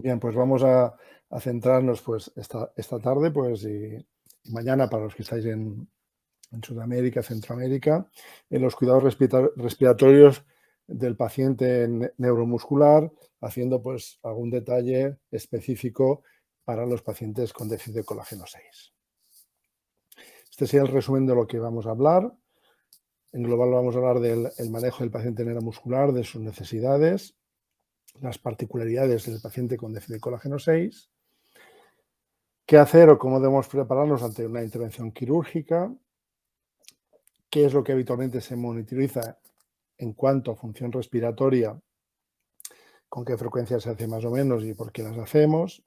Bien, pues vamos a centrarnos pues esta tarde pues, y mañana para los que estáis en Sudamérica, Centroamérica, en los cuidados respiratorios del paciente neuromuscular, haciendo pues algún detalle específico para los pacientes con déficit de colágeno 6. Este sería el resumen de lo que vamos a hablar. En global vamos a hablar del manejo del paciente neuromuscular, de sus necesidades, las particularidades del paciente con déficit de colágeno 6, qué hacer o cómo debemos prepararnos ante una intervención quirúrgica, qué es lo que habitualmente se monitoriza en cuanto a función respiratoria, con qué frecuencia se hace más o menos y por qué las hacemos.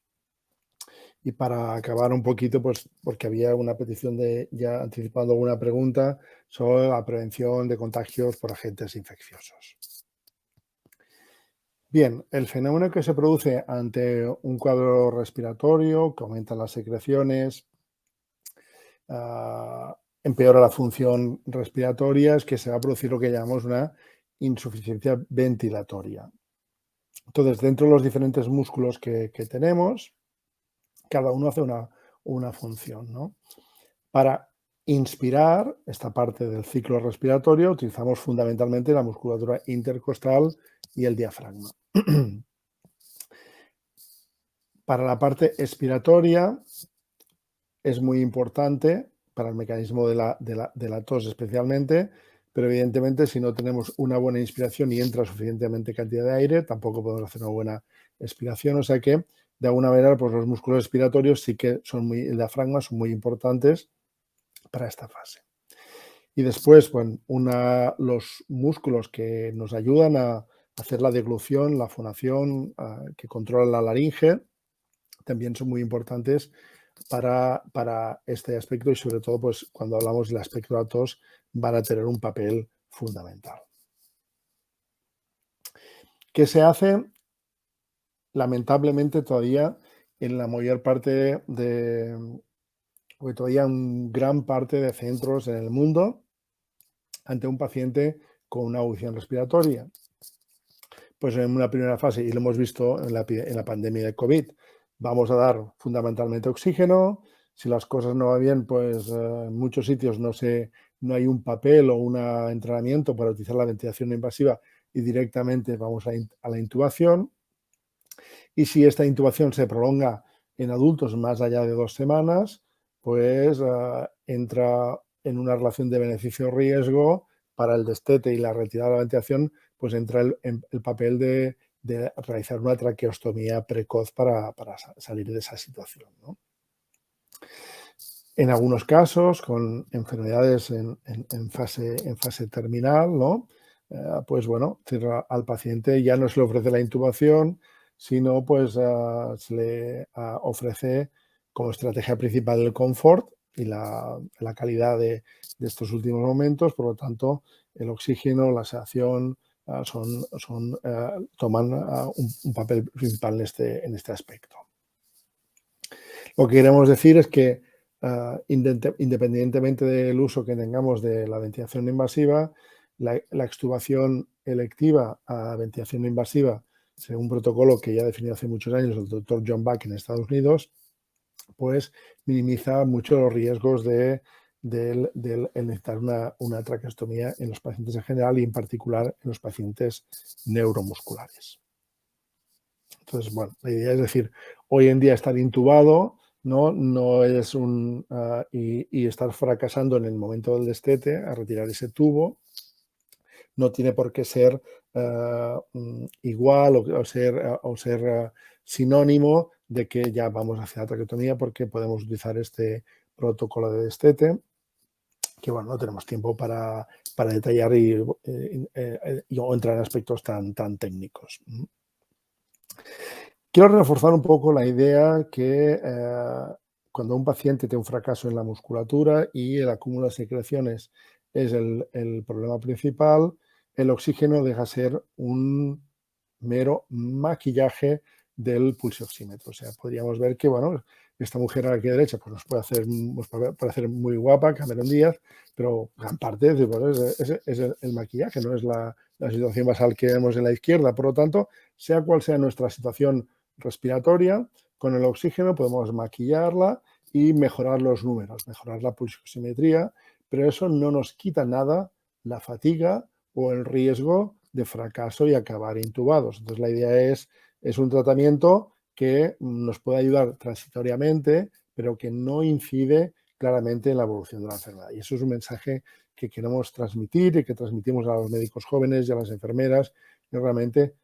Y para acabar un poquito, pues porque había una petición de, ya anticipando alguna pregunta, sobre la prevención de contagios por agentes infecciosos. Bien, el fenómeno que se produce ante un cuadro respiratorio, que aumenta las secreciones, empeora la función respiratoria, es que se va a producir lo que llamamos una insuficiencia ventilatoria. Entonces, dentro de los diferentes músculos que tenemos, cada uno hace una función, ¿no? Para inspirar, esta parte del ciclo respiratorio, utilizamos fundamentalmente la musculatura intercostal y el diafragma. Para la parte expiratoria es muy importante, para el mecanismo de la tos especialmente, pero evidentemente si no tenemos una buena inspiración y entra suficientemente cantidad de aire, tampoco podemos hacer una buena expiración, o sea que de alguna manera pues los músculos respiratorios sí que son el diafragma son muy importantes para esta fase. Y después, bueno, los músculos que nos ayudan a hacer la deglución, la fonación, que controlan la laringe, también son muy importantes para este aspecto y sobre todo pues, cuando hablamos del aspecto de la tos van a tener un papel fundamental. ¿Qué se hace? Lamentablemente todavía en la mayor parte porque todavía en gran parte de centros en el mundo ante un paciente con una audición respiratoria. Pues en una primera fase, y lo hemos visto en la pandemia de COVID, vamos a dar fundamentalmente oxígeno. Si las cosas no van bien, pues en muchos sitios no hay un papel o un entrenamiento para utilizar la ventilación no invasiva y directamente vamos a la intubación. Y si esta intubación se prolonga en adultos más allá de 2 semanas, pues entra en una relación de beneficio-riesgo para el destete y la retirada de la ventilación, pues entra el papel de realizar una traqueostomía precoz para salir de esa situación, ¿no? En algunos casos, con enfermedades en fase terminal, ¿no? Pues bueno, al paciente ya no se le ofrece la intubación, sino pues se le ofrece como estrategia principal el confort y la calidad de estos últimos momentos. Por lo tanto, el oxígeno, la sedación toman un papel principal en este aspecto. Lo que queremos decir es que independientemente del uso que tengamos de la ventilación invasiva, la extubación electiva a ventilación invasiva, según un protocolo que ya definió hace muchos años el doctor John Buck en Estados Unidos, pues minimiza mucho los riesgos de necesitar una traqueostomía en los pacientes en general y en particular en los pacientes neuromusculares. Entonces, bueno, la idea es decir, hoy en día estar intubado no es y estar fracasando en el momento del destete a retirar ese tubo, no tiene por qué ser igual o ser sinónimo de que ya vamos hacia la traqueotomía porque podemos utilizar este protocolo de destete, que bueno, no tenemos tiempo para detallar o entrar en aspectos tan técnicos. Quiero reforzar un poco la idea que cuando un paciente tiene un fracaso en la musculatura y el acúmulo de secreciones es el problema principal, el oxígeno deja ser un mero maquillaje del pulsioxímetro. O sea, podríamos ver que, bueno, esta mujer aquí a la derecha pues nos puede parecer muy guapa, Cameron Díaz, pero gran parte es el maquillaje, no es la situación basal que vemos en la izquierda. Por lo tanto, sea cual sea nuestra situación respiratoria. Con el oxígeno podemos maquillarla y mejorar los números, mejorar la pulsiosimetría, pero eso no nos quita nada la fatiga o el riesgo de fracaso y acabar intubados. Entonces, la idea es un tratamiento que nos puede ayudar transitoriamente, pero que no incide claramente en la evolución de la enfermedad. Y eso es un mensaje que queremos transmitir y que transmitimos a los médicos jóvenes y a las enfermeras, que realmente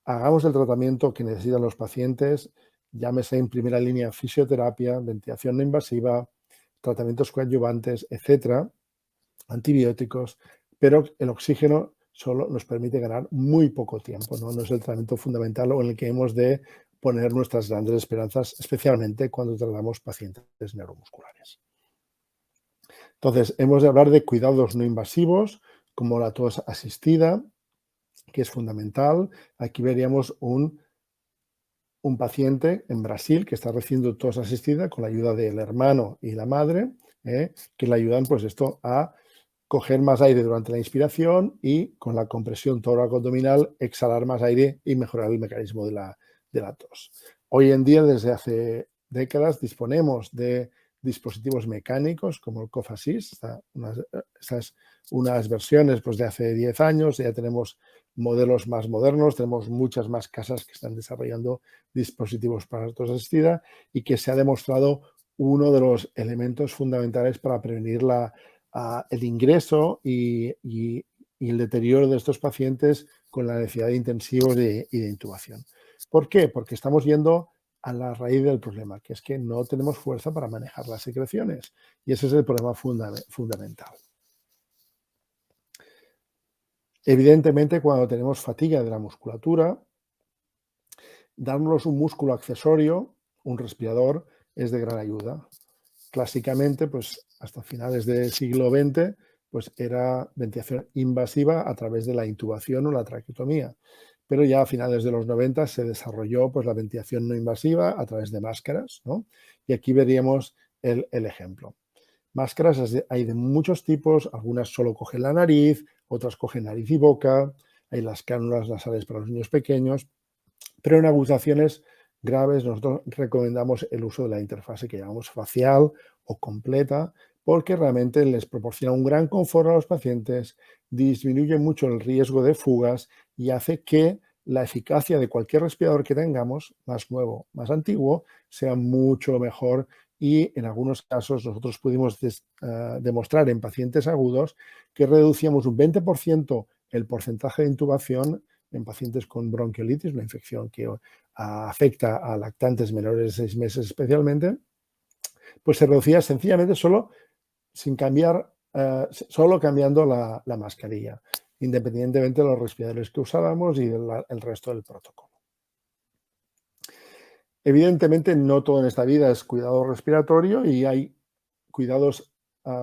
hagamos el tratamiento que necesitan los pacientes, llámese en primera línea fisioterapia, ventilación no invasiva, tratamientos coadyuvantes, etcétera, antibióticos, pero el oxígeno solo nos permite ganar muy poco tiempo, ¿no? No es el tratamiento fundamental o en el que hemos de poner nuestras grandes esperanzas, especialmente cuando tratamos pacientes neuromusculares. Entonces, hemos de hablar de cuidados no invasivos, como la tos asistida, que es fundamental. Aquí veríamos un paciente en Brasil que está recibiendo tos asistida con la ayuda del hermano y la madre, que le ayudan pues esto a coger más aire durante la inspiración y con la compresión tóraco-abdominal exhalar más aire y mejorar el mecanismo de la tos. Hoy en día, desde hace décadas, disponemos de dispositivos mecánicos como el Cough Assist, estas unas versiones pues, de hace 10 años, ya tenemos modelos más modernos, tenemos muchas más casas que están desarrollando dispositivos para la tos asistida y que se ha demostrado uno de los elementos fundamentales para prevenir el ingreso y el deterioro de estos pacientes con la necesidad de intensivos y de intubación. ¿Por qué? Porque estamos yendo a la raíz del problema, que es que no tenemos fuerza para manejar las secreciones. Y ese es el problema fundamental. Evidentemente, cuando tenemos fatiga de la musculatura, darnos un músculo accesorio, un respirador, es de gran ayuda. Clásicamente, pues hasta finales del siglo XX, pues era ventilación invasiva a través de la intubación o la traqueotomía. Pero ya a finales de los 90 se desarrolló pues, la ventilación no invasiva a través de máscaras, ¿no? Y aquí veríamos el ejemplo. Máscaras hay de muchos tipos, algunas solo cogen la nariz, otras cogen nariz y boca, hay las cánulas nasales para los niños pequeños, pero en agudizaciones graves nosotros recomendamos el uso de la interfase que llamamos facial o completa, porque realmente les proporciona un gran confort a los pacientes, disminuye mucho el riesgo de fugas y hace que la eficacia de cualquier respirador que tengamos, más nuevo, más antiguo, sea mucho mejor y en algunos casos nosotros pudimos demostrar en pacientes agudos que reducíamos un 20% el porcentaje de intubación en pacientes con bronquiolitis, una infección que afecta a lactantes menores de 6 meses especialmente, pues se reducía sencillamente solo cambiando la mascarilla, independientemente de los respiradores que usábamos y el resto del protocolo. Evidentemente, no todo en esta vida es cuidado respiratorio y hay cuidados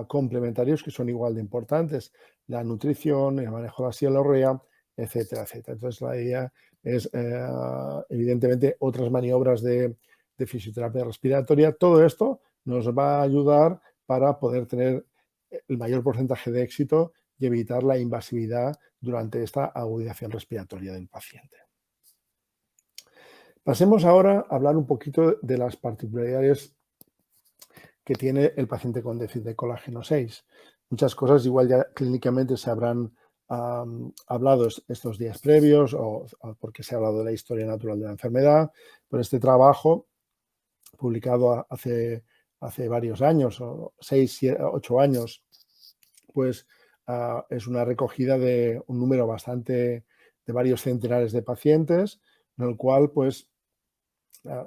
complementarios que son igual de importantes. La nutrición, el manejo de la silorrea, etcétera, etcétera. Entonces, la idea es, evidentemente, otras maniobras de fisioterapia respiratoria. Todo esto nos va a ayudar para poder tener el mayor porcentaje de éxito y evitar la invasividad durante esta agudización respiratoria del paciente. Pasemos ahora a hablar un poquito de las particularidades que tiene el paciente con déficit de colágeno 6. Muchas cosas igual ya clínicamente se habrán hablado estos días previos o porque se ha hablado de la historia natural de la enfermedad, pero este trabajo publicado hace varios años, 6, 8 años, pues es una recogida de un número bastante de varios centenares de pacientes, en el cual pues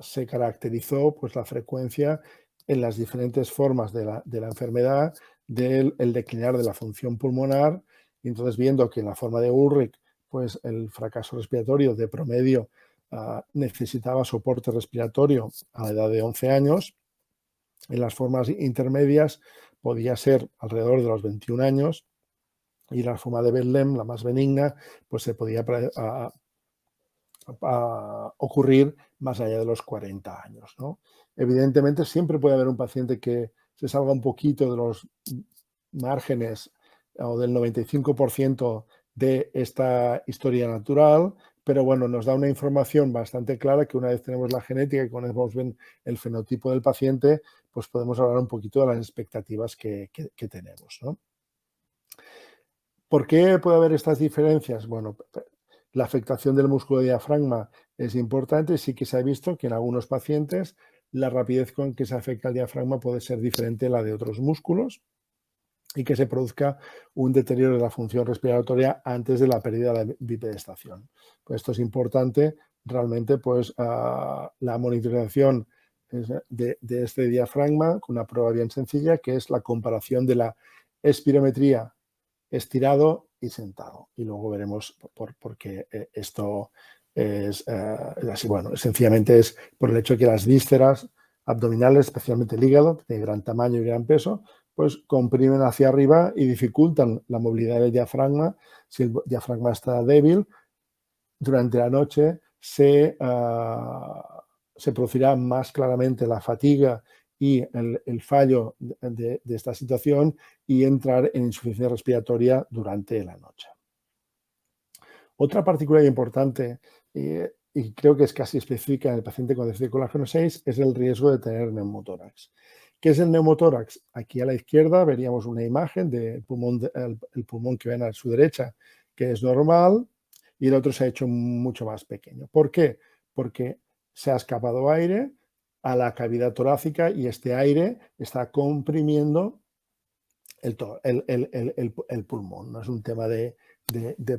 se caracterizó pues la frecuencia en las diferentes formas de la enfermedad del declinar de la función pulmonar, y entonces viendo que en la forma de Ulrich pues el fracaso respiratorio de promedio necesitaba soporte respiratorio a la edad de 11 años, en las formas intermedias podía ser alrededor de los 21 años y la forma de Bedlem, la más benigna, pues se podía ocurrir más allá de los 40 años, ¿no? Evidentemente siempre puede haber un paciente que se salga un poquito de los márgenes o del 95% de esta historia natural, pero bueno, nos da una información bastante clara que una vez tenemos la genética y conocemos bien el fenotipo del paciente, pues podemos hablar un poquito de las expectativas que tenemos, ¿no? ¿Por qué puede haber estas diferencias? Bueno, la afectación del músculo diafragma es importante. Sí que se ha visto que en algunos pacientes la rapidez con que se afecta el diafragma puede ser diferente a la de otros músculos y que se produzca un deterioro de la función respiratoria antes de la pérdida de la bipedestación. Pues esto es importante. Realmente, pues la monitorización de este diafragma con una prueba bien sencilla, que es la comparación de la espirometría estirado y sentado. Y luego veremos por qué esto es así. Bueno, sencillamente es por el hecho de que las vísceras abdominales, especialmente el hígado, de gran tamaño y gran peso, pues comprimen hacia arriba y dificultan la movilidad del diafragma. Si el diafragma está débil, durante la noche se producirá más claramente la fatiga y el fallo de esta situación y entrar en insuficiencia respiratoria durante la noche. Otra particularidad importante, y creo que es casi específica en el paciente con déficit de colágeno 6, es el riesgo de tener neumotórax. ¿Qué es el neumotórax? Aquí a la izquierda veríamos una imagen del pulmón, el pulmón que ven a su derecha, que es normal, y el otro se ha hecho mucho más pequeño. ¿Por qué? Porque se ha escapado aire a la cavidad torácica y este aire está comprimiendo el pulmón. No es un tema de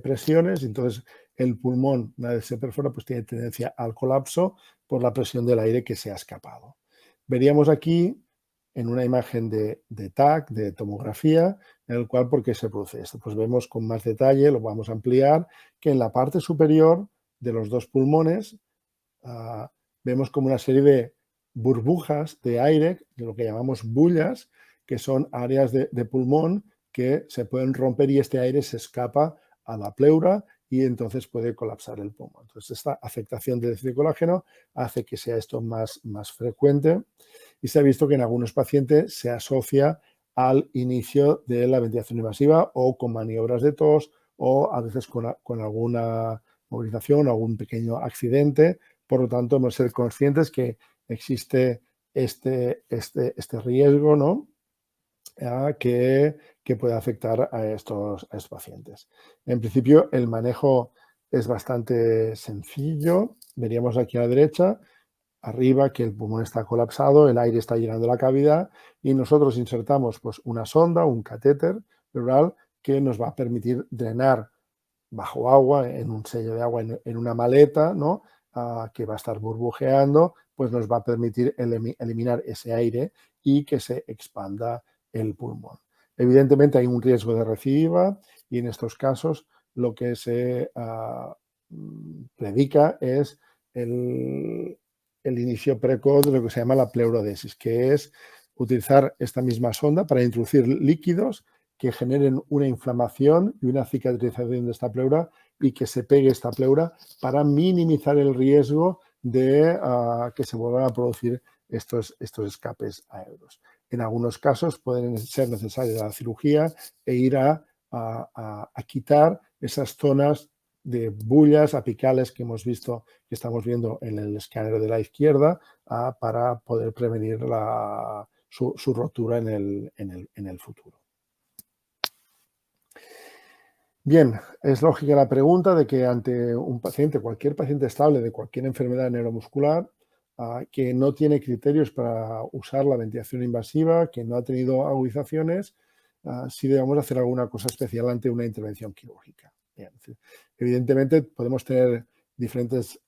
presiones, entonces el pulmón, una vez se perfora, pues tiene tendencia al colapso por la presión del aire que se ha escapado. Veríamos aquí en una imagen de TAC, de tomografía, en el cual, ¿por qué se produce esto? Pues vemos con más detalle, lo vamos a ampliar, que en la parte superior de los dos pulmones vemos como una serie de burbujas de aire, de lo que llamamos bullas, que son áreas de pulmón que se pueden romper y este aire se escapa a la pleura y entonces puede colapsar el pulmón. Entonces, esta afectación del déficit de colágeno hace que sea esto más frecuente y se ha visto que en algunos pacientes se asocia al inicio de la ventilación invasiva o con maniobras de tos o a veces con alguna movilización o algún pequeño accidente. Por lo tanto, hemos de ser conscientes que existe este riesgo, ¿no? Que puede afectar a estos pacientes. En principio, el manejo es bastante sencillo. Veríamos aquí a la derecha, arriba, que el pulmón está colapsado, el aire está llenando la cavidad y nosotros insertamos pues, una sonda, un catéter pleural que nos va a permitir drenar bajo agua, en un sello de agua, en una maleta, ¿no? Que va a estar burbujeando, pues nos va a permitir eliminar ese aire y que se expanda el pulmón. Evidentemente hay un riesgo de recidiva y en estos casos lo que se predica es el inicio precoz de lo que se llama la pleurodesis, que es utilizar esta misma sonda para introducir líquidos que generen una inflamación y una cicatrización de esta pleura y que se pegue esta pleura para minimizar el riesgo de que se vuelvan a producir estos escapes aéreos. En algunos casos pueden ser necesarias la cirugía e ir a quitar esas zonas de bullas apicales que hemos visto, que estamos viendo en el escáner de la izquierda, para poder prevenir su rotura en el futuro. Bien, es lógica la pregunta de que ante un paciente, cualquier paciente estable de cualquier enfermedad neuromuscular, que no tiene criterios para usar la ventilación invasiva, que no ha tenido agudizaciones, sí debemos hacer alguna cosa especial ante una intervención quirúrgica. Bien, evidentemente podemos tener diferentes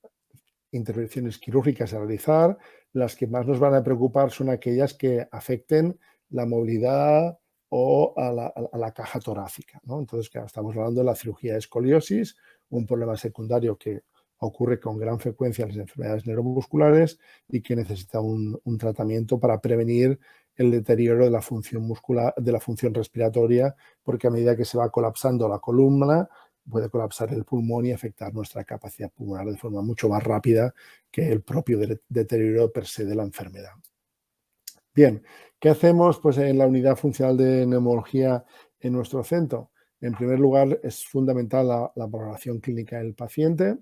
intervenciones quirúrgicas a realizar. Las que más nos van a preocupar son aquellas que afecten la movilidad o a la caja torácica, ¿no? Entonces, claro, estamos hablando de la cirugía de escoliosis, un problema secundario que ocurre con gran frecuencia en las enfermedades neuromusculares y que necesita un tratamiento para prevenir el deterioro de la función muscular, de la función respiratoria, porque a medida que se va colapsando la columna, puede colapsar el pulmón y afectar nuestra capacidad pulmonar de forma mucho más rápida que el propio deterioro per se de la enfermedad. Bien, ¿qué hacemos pues, en la unidad funcional de neumología en nuestro centro? En primer lugar, es fundamental la valoración clínica del paciente.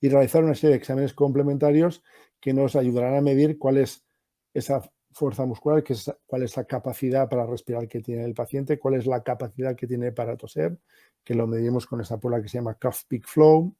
y realizar una serie de exámenes complementarios que nos ayudarán a medir cuál es esa fuerza muscular, cuál es la capacidad para respirar que tiene el paciente, cuál es la capacidad que tiene para toser, que lo medimos con esta prueba que se llama Cuff Peak Flow.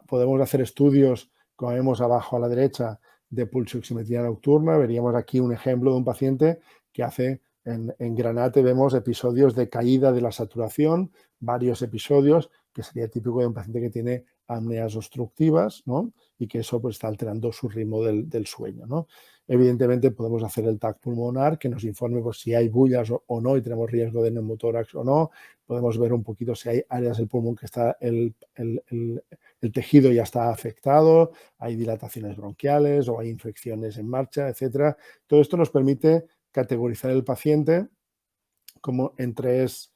Podemos hacer estudios, como vemos abajo a la derecha, de pulsioximetría nocturna. Veríamos aquí un ejemplo de un paciente que hace en Granate, vemos episodios de caída de la saturación, varios episodios, que sería típico de un paciente que tiene apneas obstructivas, ¿no? Y que eso pues, está alterando su ritmo del sueño, ¿no? Evidentemente podemos hacer el TAC pulmonar que nos informe pues, si hay bullas o no y tenemos riesgo de neumotórax o no. Podemos ver un poquito si hay áreas del pulmón que está el tejido ya está afectado, hay dilataciones bronquiales o hay infecciones en marcha, etcétera. Todo esto nos permite categorizar el paciente como en tres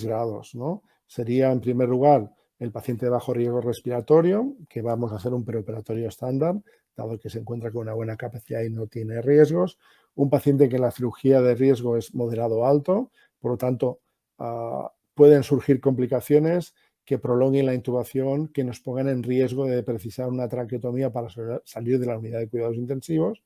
grados, ¿no? Sería, en primer lugar, el paciente de bajo riesgo respiratorio, que vamos a hacer un preoperatorio estándar, dado que se encuentra con una buena capacidad y no tiene riesgos. Un paciente que la cirugía de riesgo es moderado o alto, por lo tanto, pueden surgir complicaciones que prolonguen la intubación, que nos pongan en riesgo de precisar una traqueotomía para salir de la unidad de cuidados intensivos.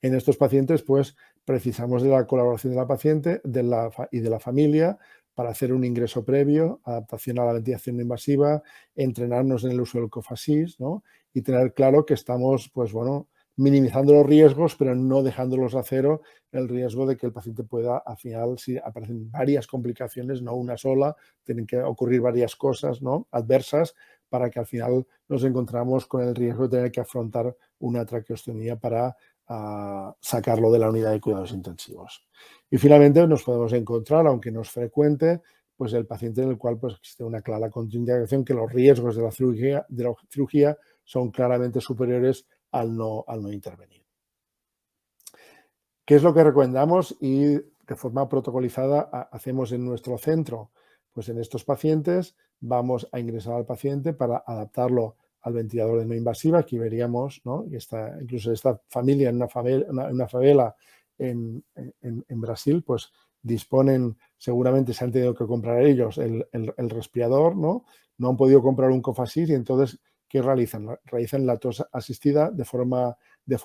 En estos pacientes, pues, precisamos de la colaboración de la paciente y de la familia para hacer un ingreso previo, adaptación a la ventilación no invasiva, entrenarnos en el uso del cofasis, ¿no? Y tener claro que estamos, pues bueno, minimizando los riesgos, pero no dejándolos a cero el riesgo de que el paciente pueda, al final, si aparecen varias complicaciones, no una sola, tienen que ocurrir varias cosas, ¿no? Adversas, para que al final nos encontramos con el riesgo de tener que afrontar una traqueostomía para sacarlo de la unidad de cuidados intensivos. Y finalmente nos podemos encontrar, aunque no es frecuente, pues el paciente en el cual pues, existe una clara contraindicación que los riesgos de la cirugía son claramente superiores al no intervenir. ¿Qué es lo que recomendamos y de forma protocolizada hacemos en nuestro centro? Pues en estos pacientes vamos a ingresar al paciente para adaptarlo al ventilador de no invasiva. Aquí veríamos, ¿no? Y incluso esta familia en una favela en Brasil, pues disponen, seguramente se han tenido que comprar ellos el respirador, ¿no? No han podido comprar un cofasis y entonces, ¿qué realizan? Realizan la tos asistida de forma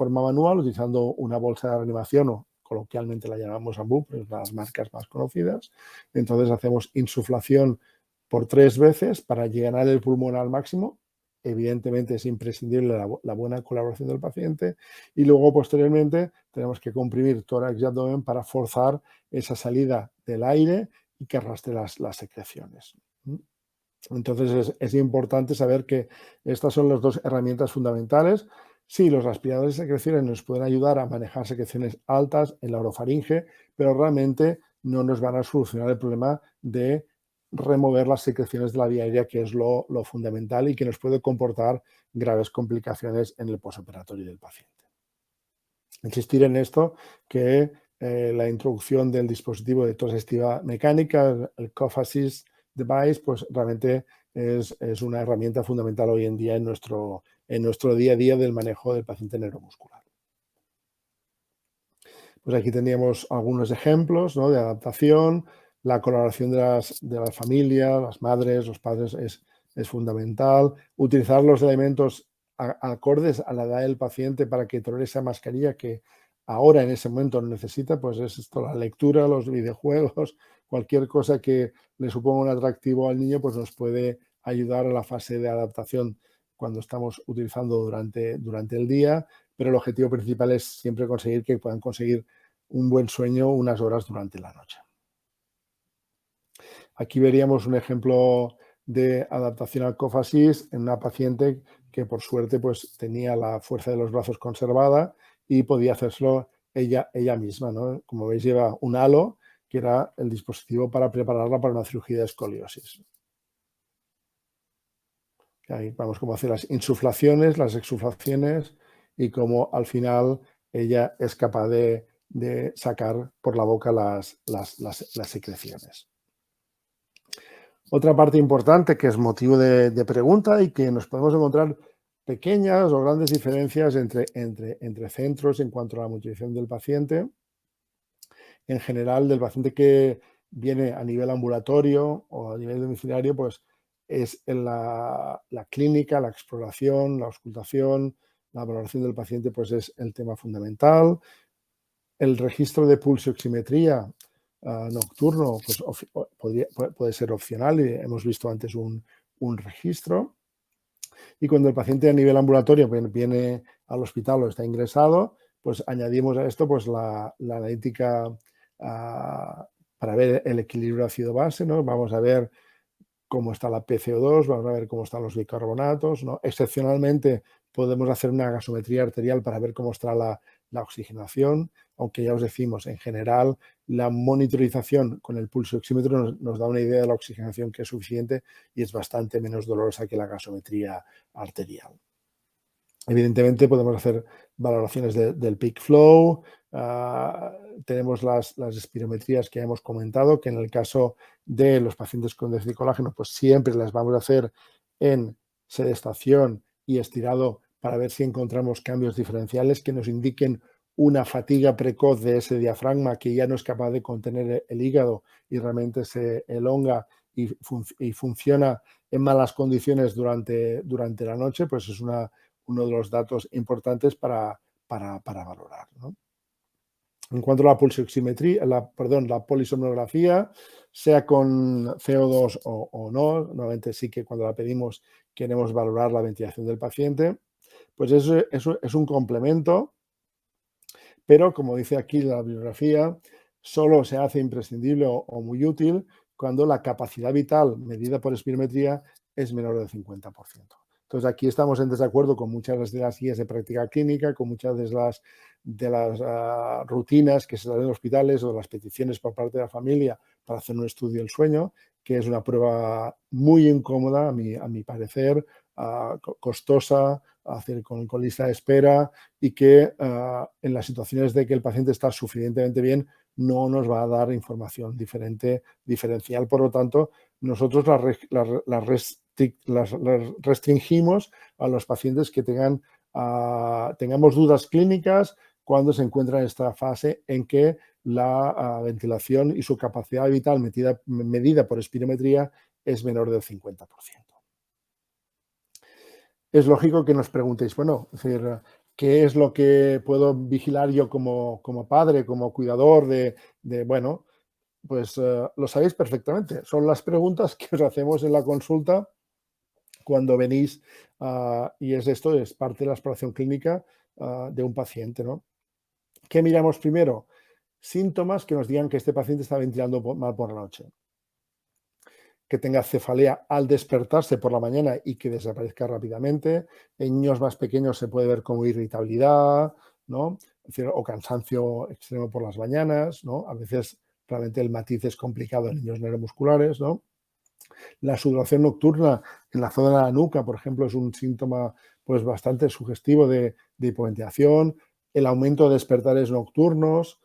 manual, utilizando una bolsa de reanimación o coloquialmente la llamamos AMBU, pues las marcas más conocidas. Entonces hacemos insuflación por 3 veces para llenar el pulmón al máximo. Evidentemente es imprescindible la buena colaboración del paciente y luego posteriormente tenemos que comprimir tórax y abdomen para forzar esa salida del aire y que arrastre las secreciones. Entonces es importante saber que estas son las dos herramientas fundamentales. Sí, los aspiradores de secreciones nos pueden ayudar a manejar secreciones altas en la orofaringe, pero realmente no nos van a solucionar el problema de remover las secreciones de la vía aérea, que es lo fundamental y que nos puede comportar graves complicaciones en el posoperatorio del paciente. Insistir en esto, que la introducción del dispositivo de tos asistiva mecánica, el Cough Assist Device, pues realmente es una herramienta fundamental hoy en día en nuestro día a día del manejo del paciente neuromuscular. Pues aquí tendríamos algunos ejemplos, ¿no? De adaptación. La colaboración de la familia, las madres, los padres es fundamental. Utilizar los elementos acordes a la edad del paciente para que tolere esa mascarilla que ahora en ese momento no necesita, pues es esto, la lectura, los videojuegos, cualquier cosa que le suponga un atractivo al niño, pues nos puede ayudar a la fase de adaptación cuando estamos utilizando durante el día, pero el objetivo principal es siempre conseguir que puedan conseguir un buen sueño unas horas durante la noche. Aquí veríamos un ejemplo de adaptación al Cough Assist en una paciente que por suerte pues tenía la fuerza de los brazos conservada y podía hacerlo ella misma, ¿no? Como veis lleva un halo que era el dispositivo para prepararla para una cirugía de escoliosis. Ahí vamos cómo hacer las insuflaciones, las exuflaciones y cómo al final ella es capaz de sacar por la boca las secreciones. Otra parte importante que es motivo de pregunta y que nos podemos encontrar pequeñas o grandes diferencias entre centros en cuanto a la motivación del paciente. En general, del paciente que viene a nivel ambulatorio o a nivel domiciliario, pues es la clínica, la exploración, la auscultación, la valoración del paciente, pues es el tema fundamental. El registro de pulsioximetría nocturno pues, puede ser opcional, y hemos visto antes un registro. Y cuando el paciente a nivel ambulatorio viene al hospital o está ingresado, pues añadimos a esto pues la analítica para ver el equilibrio ácido-base, ¿no? Vamos a ver cómo está la PCO2, vamos a ver cómo están los bicarbonatos, ¿no? Excepcionalmente podemos hacer una gasometría arterial para ver cómo está la oxigenación, aunque ya os decimos, en general, la monitorización con el pulso oxímetro nos da una idea de la oxigenación que es suficiente y es bastante menos dolorosa que la gasometría arterial. Evidentemente podemos hacer valoraciones del peak flow, tenemos las espirometrías que hemos comentado, que en el caso de los pacientes con déficit de colágeno, pues siempre las vamos a hacer en sedestación y estirado para ver si encontramos cambios diferenciales que nos indiquen una fatiga precoz de ese diafragma que ya no es capaz de contener el hígado y realmente se elonga y funciona en malas condiciones durante la noche, pues es uno de los datos importantes para valorar, ¿no? En cuanto a la pulsioximetría, la polisomnografía, sea con CO2 o no, normalmente sí que cuando la pedimos queremos valorar la ventilación del paciente, pues eso es un complemento, pero como dice aquí la bibliografía, solo se hace imprescindible o muy útil cuando la capacidad vital medida por espirometría es menor del 50%. Entonces, aquí estamos en desacuerdo con muchas de las guías de práctica clínica, con muchas de las rutinas que se dan en hospitales o de las peticiones por parte de la familia para hacer un estudio del sueño, que es una prueba muy incómoda, a mi parecer, costosa, hacer con lista de espera y que en las situaciones de que el paciente está suficientemente bien no nos va a dar información diferencial. Por lo tanto, nosotros las restringimos a los pacientes que tengamos dudas clínicas cuando se encuentran en esta fase en que la ventilación y su capacidad vital medida por espirometría es menor del 50%. Es lógico que nos preguntéis, bueno, es decir, ¿qué es lo que puedo vigilar yo como padre, como cuidador bueno, pues lo sabéis perfectamente. Son las preguntas que os hacemos en la consulta cuando venís y es parte de la exploración clínica de un paciente, ¿no? ¿Qué miramos primero? Síntomas que nos digan que este paciente está ventilando mal por la noche. Que tenga cefalea al despertarse por la mañana y que desaparezca rápidamente. En niños más pequeños se puede ver como irritabilidad, ¿no? Es decir, o cansancio extremo por las mañanas, ¿no? A veces realmente el matiz es complicado en niños neuromusculares, ¿no? La sudoración nocturna en la zona de la nuca, por ejemplo, es un síntoma pues, bastante sugestivo de hipoventilación. El aumento de despertares nocturnos,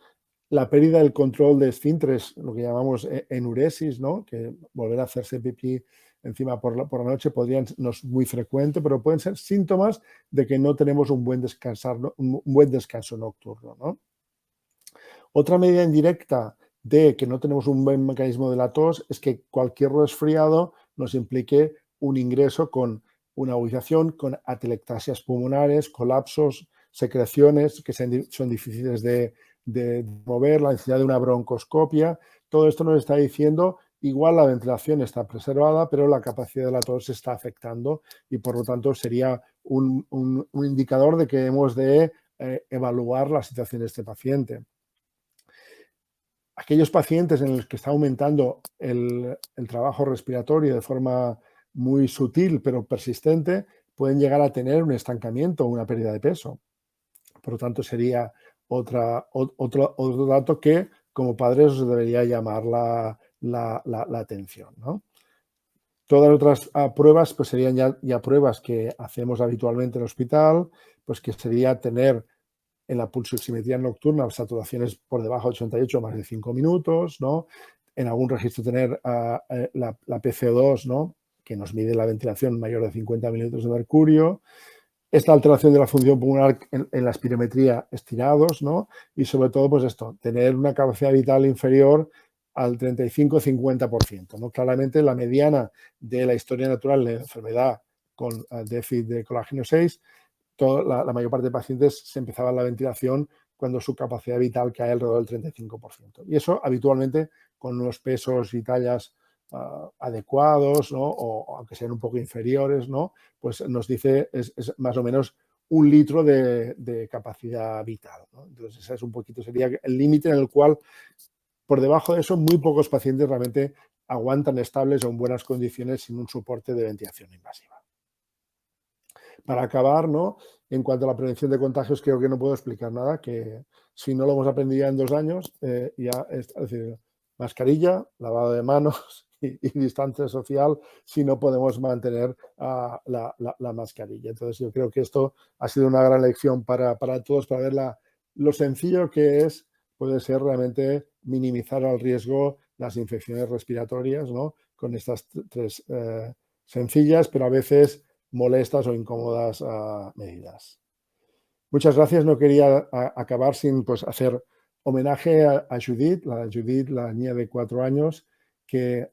la pérdida del control de esfínteres, lo que llamamos enuresis, ¿no? Que volver a hacerse pipí encima por la noche no es muy frecuente, pero pueden ser síntomas de que no tenemos un buen descanso nocturno, ¿no? Otra medida indirecta de que no tenemos un buen mecanismo de la tos es que cualquier resfriado nos implique un ingreso con una agudización, con atelectasias pulmonares, colapsos, secreciones que son difíciles de mover, la necesidad de una broncoscopia. Todo esto nos está diciendo, igual la ventilación está preservada, pero la capacidad de la tos se está afectando y por lo tanto sería un indicador de que hemos de evaluar la situación de este paciente. Aquellos pacientes en los que está aumentando el trabajo respiratorio de forma muy sutil pero persistente pueden llegar a tener un estancamiento o una pérdida de peso. Por lo tanto, sería otro dato que como padres os debería llamar la atención, ¿no? Todas las otras pruebas pues serían ya pruebas que hacemos habitualmente en el hospital, pues que sería tener en la pulsioximetría nocturna saturaciones por debajo de 88 más de 5 minutos, ¿no? En algún registro tener la PCO2, ¿no? Que nos mide la ventilación mayor de 50 minutos de mercurio. Esta alteración de la función pulmonar en la espirometría estirados, ¿no? Y sobre todo, pues esto, tener una capacidad vital inferior al 35-50%, ¿no? Claramente la mediana de la historia natural de la enfermedad con déficit de colágeno 6, la mayor parte de pacientes se empezaba la ventilación cuando su capacidad vital cae alrededor del 35%. Y eso habitualmente con unos pesos y tallas adecuados, ¿no? O aunque sean un poco inferiores, ¿no? Pues nos dice es más o menos 1 litro de capacidad vital, ¿no? Entonces, ese es un poquito, sería el límite en el cual, por debajo de eso, muy pocos pacientes realmente aguantan estables o en buenas condiciones sin un soporte de ventilación invasiva. Para acabar, ¿no? En cuanto a la prevención de contagios, creo que no puedo explicar nada, que si no lo hemos aprendido ya en 2 años, ya es decir, mascarilla, lavado de manos y distancia social, si no podemos mantener la mascarilla. Entonces, yo creo que esto ha sido una gran lección para todos, para ver lo sencillo que es, puede ser realmente minimizar al riesgo las infecciones respiratorias, ¿no? Con estas 3 sencillas, pero a veces molestas o incómodas medidas. Muchas gracias. No quería acabar sin pues, hacer homenaje a Judith, la niña de 4 años, que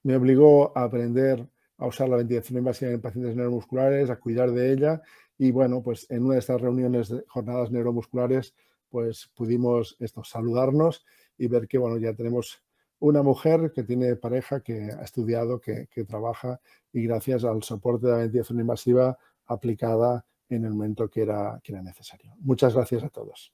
me obligó a aprender a usar la ventilación invasiva en pacientes neuromusculares, a cuidar de ella y bueno, pues en una de estas reuniones de jornadas neuromusculares, pues pudimos saludarnos y ver que bueno, ya tenemos una mujer que tiene pareja, que ha estudiado, que trabaja y gracias al soporte de la ventilación invasiva aplicada en el momento que era necesario. Muchas gracias a todos.